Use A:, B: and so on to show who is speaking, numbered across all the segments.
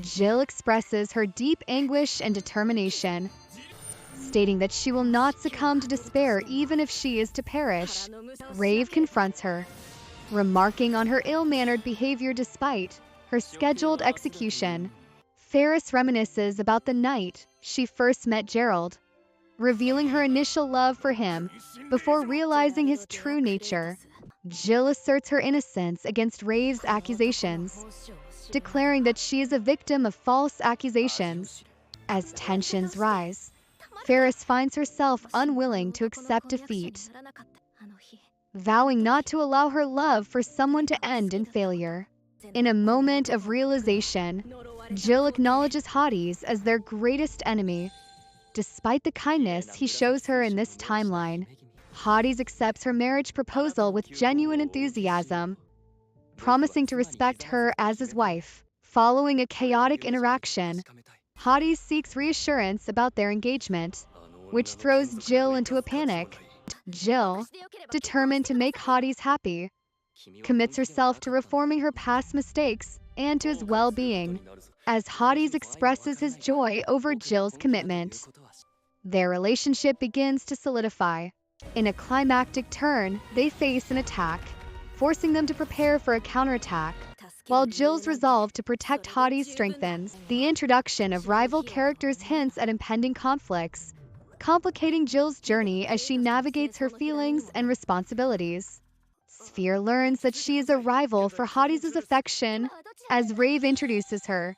A: Jill expresses her deep anguish and determination, stating that she will not succumb to despair even if she is to perish. Rave confronts her, remarking on her ill-mannered behavior despite her scheduled execution. Ferris reminisces about the night she first met Gerald, revealing her initial love for him before realizing his true nature. Jill asserts her innocence against Rave's accusations, declaring that she is a victim of false accusations. As tensions rise, Ferris finds herself unwilling to accept defeat, vowing not to allow her love for someone to end in failure. In a moment of realization, Jill acknowledges Hades as their greatest enemy. Despite the kindness he shows her in this timeline, Hades accepts her marriage proposal with genuine enthusiasm, promising to respect her as his wife. Following a chaotic interaction, Hades seeks reassurance about their engagement, which throws Jill into a panic. Jill, determined to make Hades happy, commits herself to reforming her past mistakes and to his well-being, as Hades expresses his joy over Jill's commitment. Their relationship begins to solidify. In a climactic turn, they face an attack, forcing them to prepare for a counterattack. While Jill's resolve to protect Hades strengthens, the introduction of rival characters hints at impending conflicts, complicating Jill's journey as she navigates her feelings and responsibilities. Sphere learns that she is a rival for Hades' affection as Rave introduces her.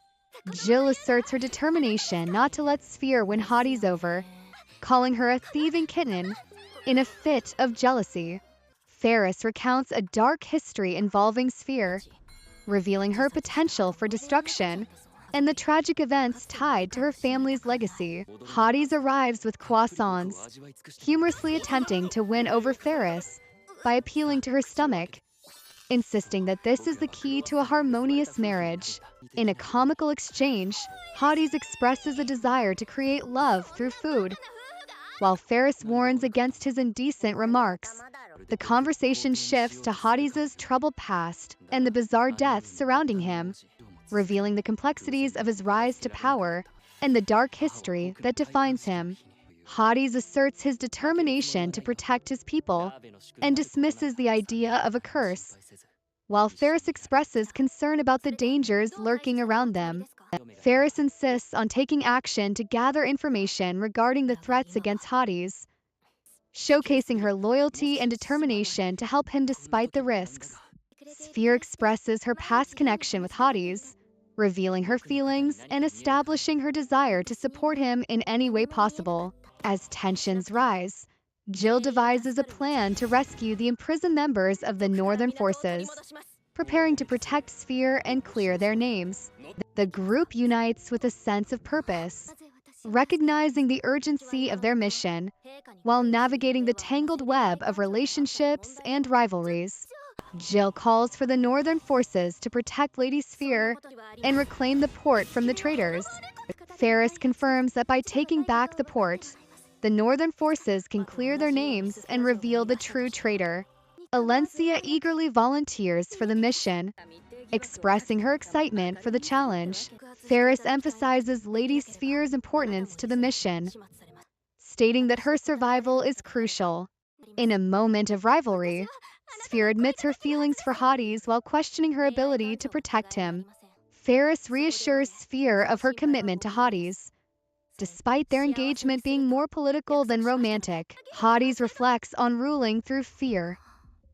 A: Jill asserts her determination not to let Sphere win Hades over, calling her a thieving kitten in a fit of jealousy. Ferris recounts a dark history involving Sphere, revealing her potential for destruction and the tragic events tied to her family's legacy. Hades arrives with croissants, humorously attempting to win over Ferris by appealing to her stomach, insisting that this is the key to a harmonious marriage. In a comical exchange, Hades expresses a desire to create love through food, while Ferris warns against his indecent remarks. The conversation shifts to Hades' troubled past and the bizarre deaths surrounding him, revealing the complexities of his rise to power and the dark history that defines him. Hades asserts his determination to protect his people and dismisses the idea of a curse, while Ferris expresses concern about the dangers lurking around them. Ferris insists on taking action to gather information regarding the threats against Hades, showcasing her loyalty and determination to help him despite the risks. Sphere expresses her past connection with Hades, revealing her feelings and establishing her desire to support him in any way possible. As tensions rise, Jill devises a plan to rescue the imprisoned members of the Northern Forces, preparing to protect Sphere and clear their names. The group unites with a sense of purpose, recognizing the urgency of their mission while navigating the tangled web of relationships and rivalries. Jill calls for the Northern Forces to protect Lady Sphere and reclaim the port from the traitors. Ferris confirms that by taking back the port, the Northern Forces can clear their names and reveal the true traitor. Alencia eagerly volunteers for the mission, expressing her excitement for the challenge. Ferris emphasizes Lady Sphere's importance to the mission, stating that her survival is crucial. In a moment of rivalry, Sphere admits her feelings for Hades while questioning her ability to protect him. Ferris reassures Sphere of her commitment to Hades. Despite their engagement being more political than romantic, Hades reflects on ruling through fear,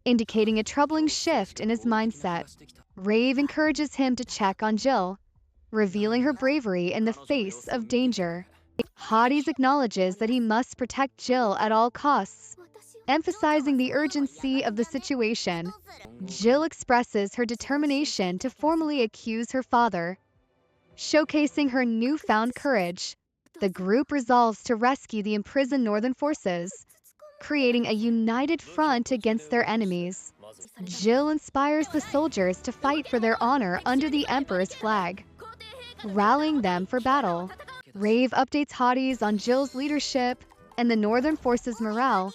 A: indicating a troubling shift in his mindset. Rave encourages him to check on Jill, revealing her bravery in the face of danger. Hades acknowledges that he must protect Jill at all costs, emphasizing the urgency of the situation. Jill expresses her determination to formally accuse her father, showcasing her newfound courage. The group resolves to rescue the imprisoned Northern Forces, creating a united front against their enemies. Jill inspires the soldiers to fight for their honor under the Emperor's flag, rallying them for battle. Rave updates Hades on Jill's leadership and the Northern Forces' morale,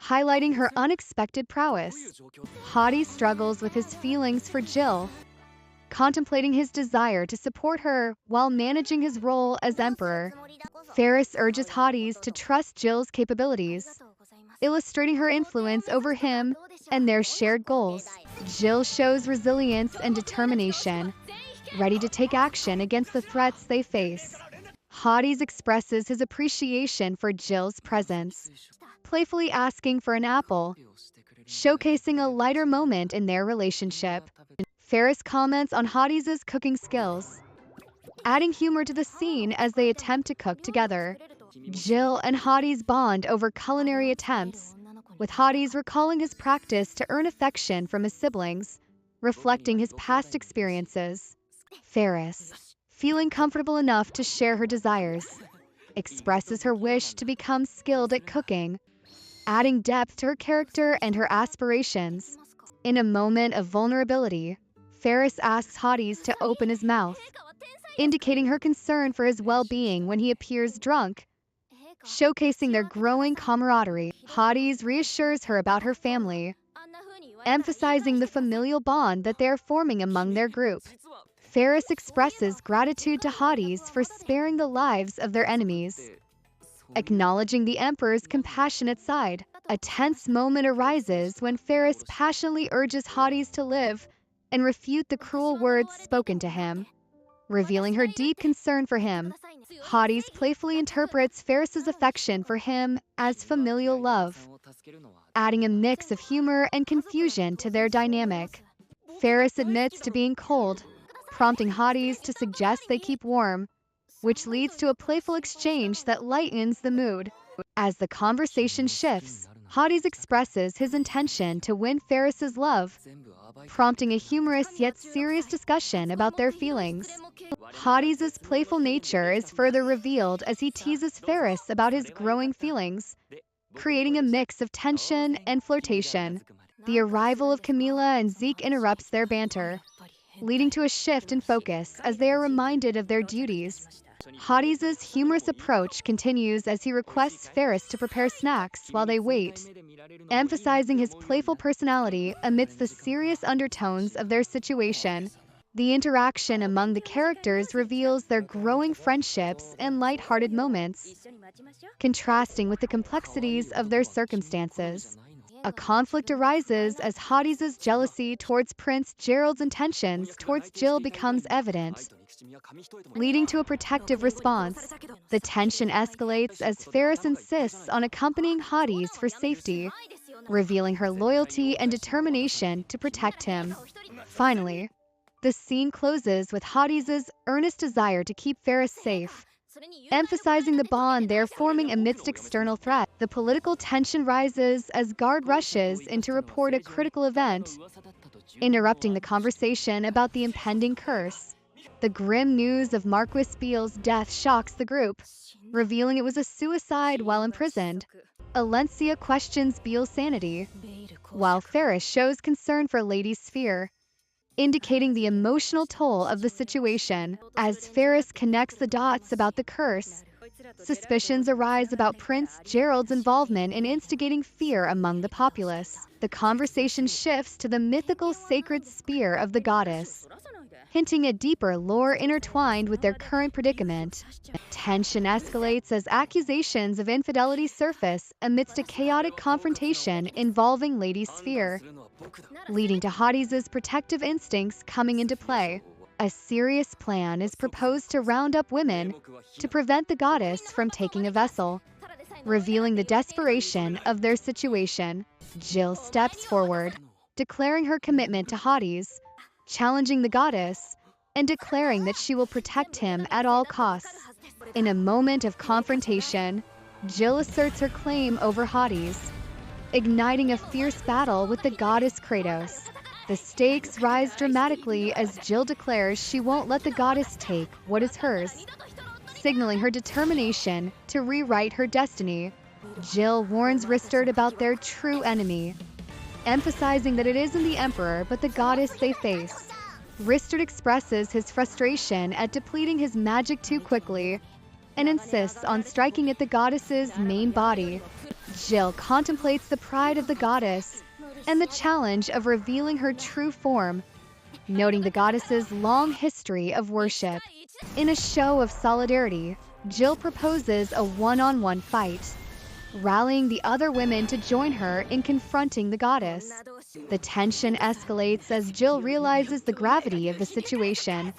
A: highlighting her unexpected prowess. Hades struggles with his feelings for Jill, contemplating his desire to support her while managing his role as emperor. Ferris urges Hades to trust Jill's capabilities, illustrating her influence over him and their shared goals. Jill shows resilience and determination, ready to take action against the threats they face. Hades expresses his appreciation for Jill's presence, playfully asking for an apple, showcasing a lighter moment in their relationship. Ferris comments on Hades' cooking skills, adding humor to the scene as they attempt to cook together. Jill and Hades bond over culinary attempts, with Hades recalling his practice to earn affection from his siblings, reflecting his past experiences. Ferris, feeling comfortable enough to share her desires, expresses her wish to become skilled at cooking, adding depth to her character and her aspirations. In a moment of vulnerability, Ferris asks Hades to open his mouth, indicating her concern for his well-being when he appears drunk, showcasing their growing camaraderie. Hades reassures her about her family, emphasizing the familial bond that they are forming among their group. Ferris expresses gratitude to Hades for sparing the lives of their enemies, acknowledging the Emperor's compassionate side. A tense moment arises when Ferris passionately urges Hades to live and refute the cruel words spoken to him, revealing her deep concern for him. Hades playfully interprets Ferris's affection for him as familial love, adding a mix of humor and confusion to their dynamic. Ferris admits to being cold, prompting Hades to suggest they keep warm, which leads to a playful exchange that lightens the mood. As the conversation shifts, Hades expresses his intention to win Ferris's love, prompting a humorous yet serious discussion about their feelings. Hades' playful nature is further revealed as he teases Ferris about his growing feelings, creating a mix of tension and flirtation. The arrival of Camila and Zeke interrupts their banter, leading to a shift in focus as they are reminded of their duties. Hades' humorous approach continues as he requests Ferris to prepare snacks while they wait, emphasizing his playful personality amidst the serious undertones of their situation. The interaction among the characters reveals their growing friendships and light-hearted moments, contrasting with the complexities of their circumstances. A conflict arises as Hades' jealousy towards Prince Gerald's intentions towards Jill becomes evident, leading to a protective response. The tension escalates as Ferris insists on accompanying Hades for safety, revealing her loyalty and determination to protect him. Finally, the scene closes with Hades' earnest desire to keep Ferris safe, emphasizing the bond they're forming amidst external threat. The political tension rises as Guard rushes in to report a critical event, interrupting the conversation about the impending curse. The grim news of Marquis Beale's death shocks the group, revealing it was a suicide while imprisoned. Alencia questions Beale's sanity, while Ferris shows concern for Lady Sphere, indicating the emotional toll of the situation. As Ferris connects the dots about the curse, suspicions arise about Prince Gerald's involvement in instigating fear among the populace. The conversation shifts to the mythical sacred spear of the goddess, hinting at deeper lore intertwined with their current predicament. Tension escalates as accusations of infidelity surface amidst a chaotic confrontation involving Lady Sphere, leading to Hades' protective instincts coming into play. A serious plan is proposed to round up women to prevent the goddess from taking a vessel, revealing the desperation of their situation. Jill steps forward, declaring her commitment to Hades, challenging the goddess, and declaring that she will protect him at all costs. In a moment of confrontation, Jill asserts her claim over Hades, igniting a fierce battle with the goddess Kratos. The stakes rise dramatically as Jill declares she won't let the goddess take what is hers, signaling her determination to rewrite her destiny. Jill warns Ristard about their true enemy, emphasizing that it isn't the Emperor but the goddess they face. Ristard expresses his frustration at depleting his magic too quickly and insists on striking at the goddess's main body. Jill contemplates the pride of the goddess and the challenge of revealing her true form, noting the goddess's long history of worship. In a show of solidarity, Jill proposes a one-on-one fight, rallying the other women to join her in confronting the goddess. The tension escalates as Jill realizes the gravity of the situation,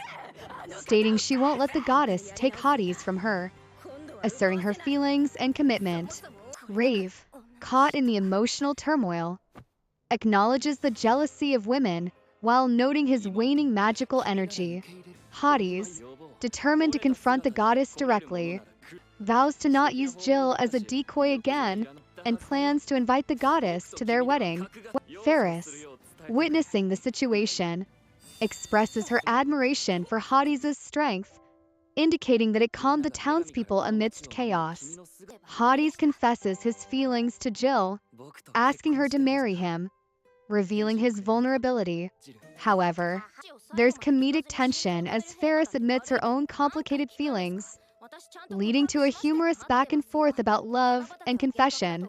A: stating she won't let the goddess take hotties from her, asserting her feelings and commitment. Rave, caught in the emotional turmoil, acknowledges the jealousy of women while noting his waning magical energy. Hotties, determined to confront the goddess directly, vows to not use Jill as a decoy again and plans to invite the goddess to their wedding. Ferris, witnessing the situation, expresses her admiration for Hotties' strength, indicating that it calmed the townspeople amidst chaos. Hotties confesses his feelings to Jill, asking her to marry him, revealing his vulnerability. However, there's comedic tension as Ferris admits her own complicated feelings, leading to a humorous back and forth about love and confession.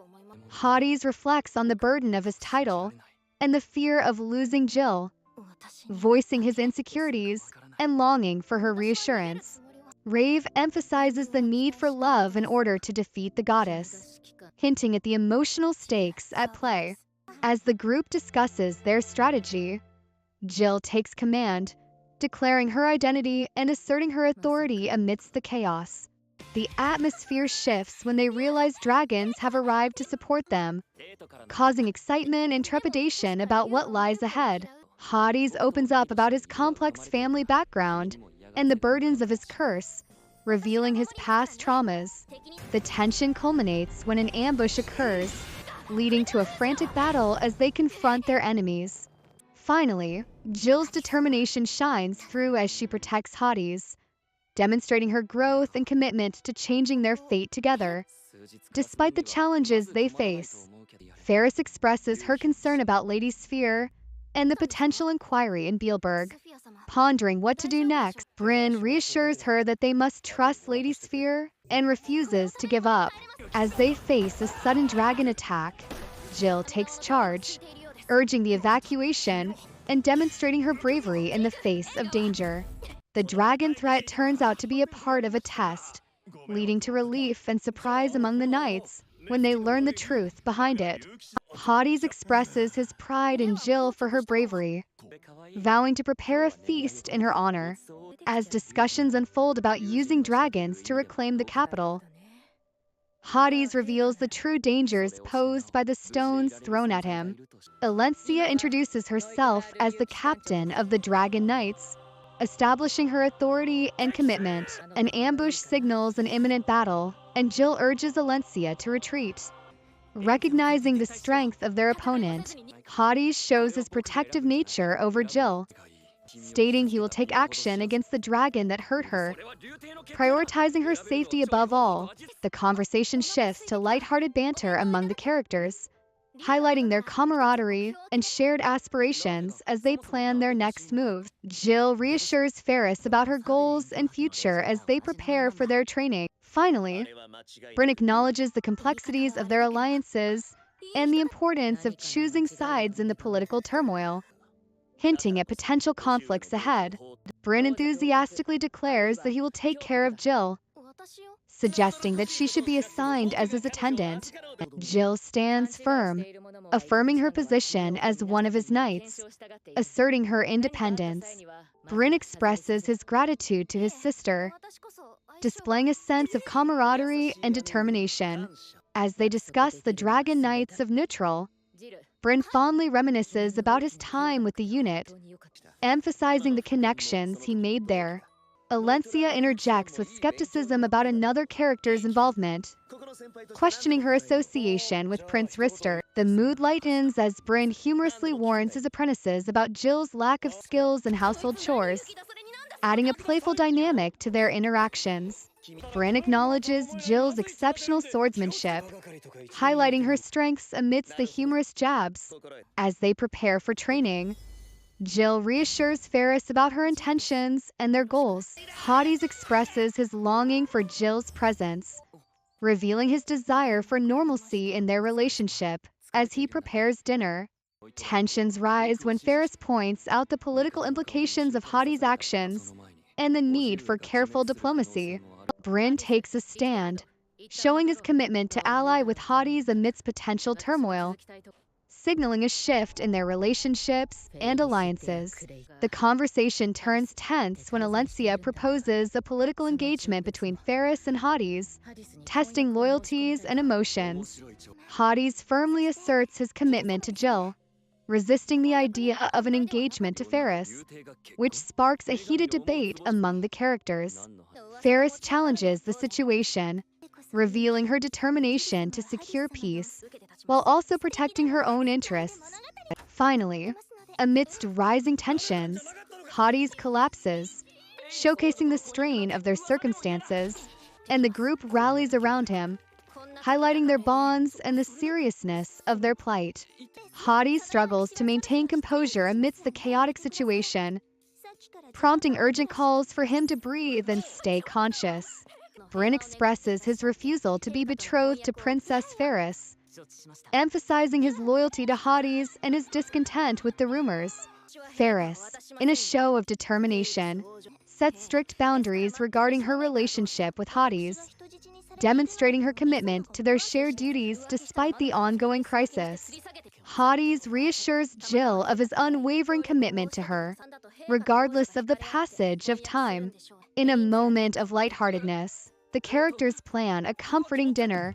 A: Hotties reflects on the burden of his title and the fear of losing Jill, voicing his insecurities and longing for her reassurance. Rave emphasizes the need for love in order to defeat the goddess, hinting at the emotional stakes at play. As the group discusses their strategy, Jill takes command, declaring her identity and asserting her authority amidst the chaos. The atmosphere shifts when they realize dragons have arrived to support them, causing excitement and trepidation about what lies ahead. Hotties opens up about his complex family background and the burdens of his curse, revealing his past traumas. The tension culminates when an ambush occurs, leading to a frantic battle as they confront their enemies. Finally, Jill's determination shines through as she protects Hotties, demonstrating her growth and commitment to changing their fate together. Despite the challenges they face, Ferris expresses her concern about Lady Sphere and the potential inquiry in Bielberg. Pondering what to do next, Bryn reassures her that they must trust Lady Sphere and refuses to give up. As they face a sudden dragon attack, Jill takes charge, urging the evacuation and demonstrating her bravery in the face of danger. The dragon threat turns out to be a part of a test, leading to relief and surprise among the knights when they learn the truth behind it. Hotties expresses his pride in Jill for her bravery, vowing to prepare a feast in her honor. As discussions unfold about using dragons to reclaim the capital, Hotties reveals the true dangers posed by the stones thrown at him. Alencia introduces herself as the captain of the Dragon Knights, establishing her authority and commitment. An ambush signals an imminent battle, and Jill urges Alencia to retreat. Recognizing the strength of their opponent, Hotties shows his protective nature over Jill, stating he will take action against the dragon that hurt her, prioritizing her safety above all. The conversation shifts to lighthearted banter among the characters, highlighting their camaraderie and shared aspirations as they plan their next move. Jill reassures Ferris about her goals and future as they prepare for their training. Finally, Bryn acknowledges the complexities of their alliances and the importance of choosing sides in the political turmoil, hinting at potential conflicts ahead. Bryn enthusiastically declares that he will take care of Jill, suggesting that she should be assigned as his attendant. Jill stands firm, affirming her position as one of his knights, asserting her independence. Bryn expresses his gratitude to his sister, displaying a sense of camaraderie and determination. As they discuss the Dragon Knights of Neutral, Bryn fondly reminisces about his time with the unit, emphasizing the connections he made there. Alencia interjects with skepticism about another character's involvement, questioning her association with Prince Rister. The mood lightens as Bryn humorously warns his apprentices about Jill's lack of skills in household chores, adding a playful dynamic to their interactions. Bryn acknowledges Jill's exceptional swordsmanship, highlighting her strengths amidst the humorous jabs. As they prepare for training, Jill reassures Ferris about her intentions and their goals. Hotties expresses his longing for Jill's presence, revealing his desire for normalcy in their relationship. As he prepares dinner, Tensions rise when Ferris points out the political implications of Hadi's actions and the need for careful diplomacy. Bryn takes a stand, showing his commitment to ally with Hades amidst potential turmoil, signaling a shift in their relationships and alliances. The conversation turns tense when Alencia proposes a political engagement between Ferris and Hades, testing loyalties and emotions. Hades firmly asserts his commitment to Jill, resisting the idea of an engagement to Ferris, which sparks a heated debate among the characters. Ferris challenges the situation, revealing her determination to secure peace while also protecting her own interests. Finally, amidst rising tensions, Hades collapses, showcasing the strain of their circumstances, and the group rallies around him, highlighting their bonds and the seriousness of their plight. Hades struggles to maintain composure amidst the chaotic situation, prompting urgent calls for him to breathe and stay conscious. Bryn expresses his refusal to be betrothed to Princess Ferris, emphasizing his loyalty to Hades and his discontent with the rumors. Ferris, in a show of determination, sets strict boundaries regarding her relationship with Hades, demonstrating her commitment to their shared duties despite the ongoing crisis. Hades reassures Jill of his unwavering commitment to her, regardless of the passage of time. In a moment of lightheartedness, the characters plan a comforting dinner,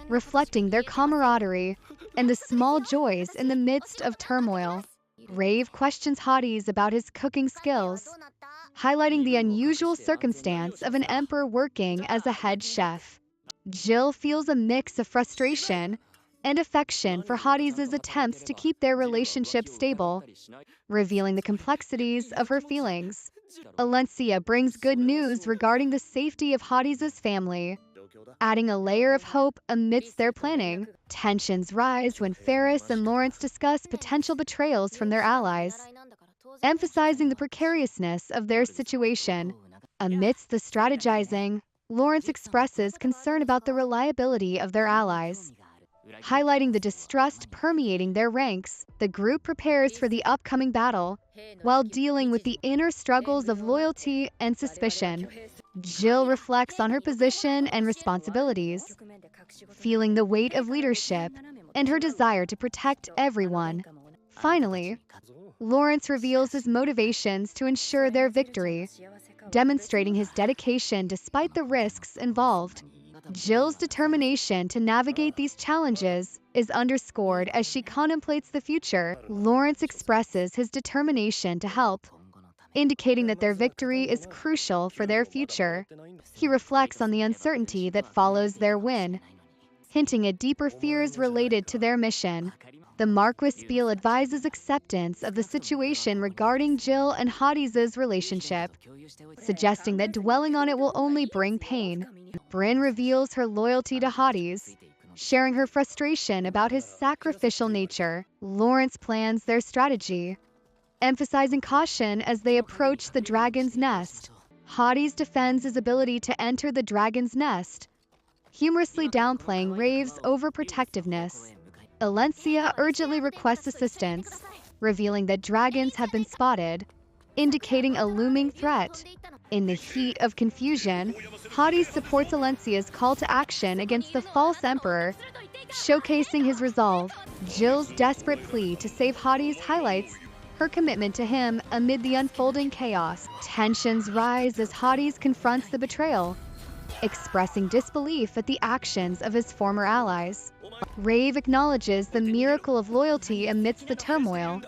A: reflecting their camaraderie and the small joys in the midst of turmoil. Rave questions Hades about his cooking skills, highlighting the unusual circumstance of an emperor working as a head chef. Jill feels a mix of frustration and affection for Hades' attempts to keep their relationship stable, revealing the complexities of her feelings. Alencia brings good news regarding the safety of Hades' family, adding a layer of hope amidst their planning. Tensions rise when Ferris and Lawrence discuss potential betrayals from their allies, emphasizing the precariousness of their situation. Amidst the strategizing, Lawrence expresses concern about the reliability of their allies, highlighting the distrust permeating their ranks. The group prepares for the upcoming battle, while dealing with the inner struggles of loyalty and suspicion. Jill reflects on her position and responsibilities, feeling the weight of leadership and her desire to protect everyone. Finally, Lawrence reveals his motivations to ensure their victory, demonstrating his dedication despite the risks involved. Jill's determination to navigate these challenges is underscored as she contemplates the future. Lawrence expresses his determination to help, indicating that their victory is crucial for their future. He reflects on the uncertainty that follows their win, hinting at deeper fears related to their mission. The Marquis Spiel advises acceptance of the situation regarding Jill and Hades' relationship, suggesting that dwelling on it will only bring pain. Bryn reveals her loyalty to Hades, sharing her frustration about his sacrificial nature. Lawrence plans their strategy, emphasizing caution as they approach the dragon's nest. Hades defends his ability to enter the dragon's nest, humorously downplaying Rave's overprotectiveness. Alencia urgently requests assistance, revealing that dragons have been spotted, indicating a looming threat. In the heat of confusion, Hades supports Alencia's call to action against the false emperor, showcasing his resolve. Jill's desperate plea to save Hades highlights her commitment to him amid the unfolding chaos. Tensions rise as Hades confronts the betrayal, expressing disbelief at the actions of his former allies. Rave acknowledges the miracle of loyalty amidst the turmoil,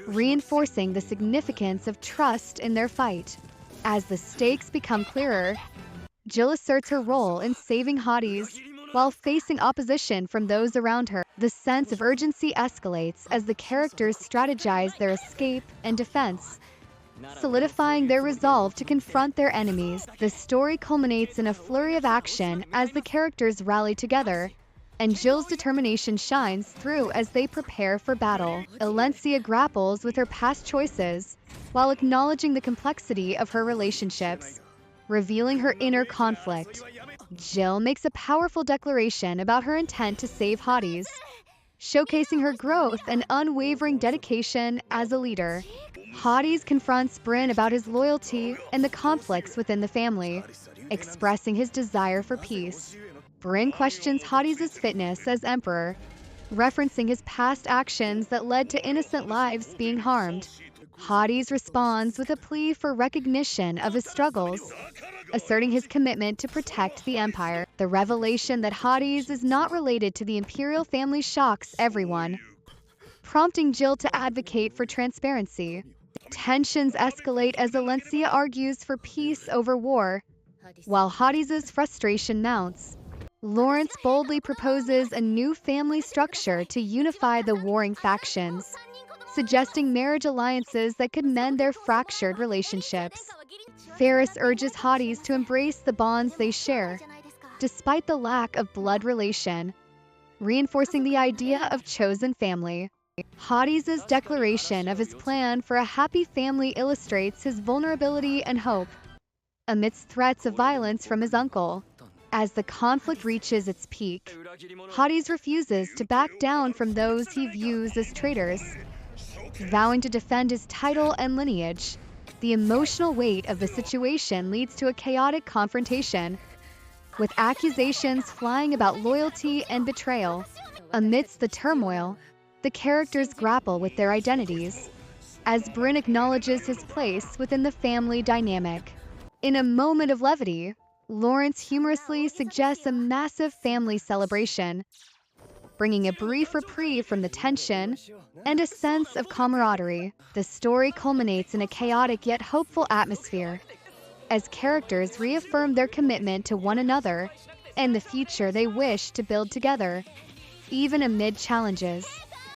A: reinforcing the significance of trust in their fight. As the stakes become clearer, Jill asserts her role in saving Hades while facing opposition from those around her. The sense of urgency escalates as the characters strategize their escape and defense, solidifying their resolve to confront their enemies. The story culminates in a flurry of action as the characters rally together, and Jill's determination shines through as they prepare for battle. Alencia grapples with her past choices while acknowledging the complexity of her relationships, revealing her inner conflict. Jill makes a powerful declaration about her intent to save Hades, showcasing her growth and unwavering dedication as a leader. Hades confronts Bryn about his loyalty and the conflicts within the family, expressing his desire for peace. Bryn questions Hades' fitness as emperor, referencing his past actions that led to innocent lives being harmed. Hades responds with a plea for recognition of his struggles, asserting his commitment to protect the empire. The revelation that Hades is not related to the imperial family shocks everyone, prompting Jill to advocate for transparency. Tensions escalate as Alencia argues for peace over war, while Hades' frustration mounts. Lawrence boldly proposes a new family structure to unify the warring factions, suggesting marriage alliances that could mend their fractured relationships. Ferris urges Hades to embrace the bonds they share, despite the lack of blood relation, reinforcing the idea of chosen family. Hades' declaration of his plan for a happy family illustrates his vulnerability and hope, amidst threats of violence from his uncle. As the conflict reaches its peak, Hades refuses to back down from those he views as traitors, vowing to defend his title and lineage. The emotional weight of the situation leads to a chaotic confrontation, with accusations flying about loyalty and betrayal. Amidst the turmoil, the characters grapple with their identities, as Bryn acknowledges his place within the family dynamic. In a moment of levity, Lawrence humorously suggests a massive family celebration, bringing a brief reprieve from the tension and a sense of camaraderie. The story culminates in a chaotic yet hopeful atmosphere, as characters reaffirm their commitment to one another and the future they wish to build together, even amid challenges.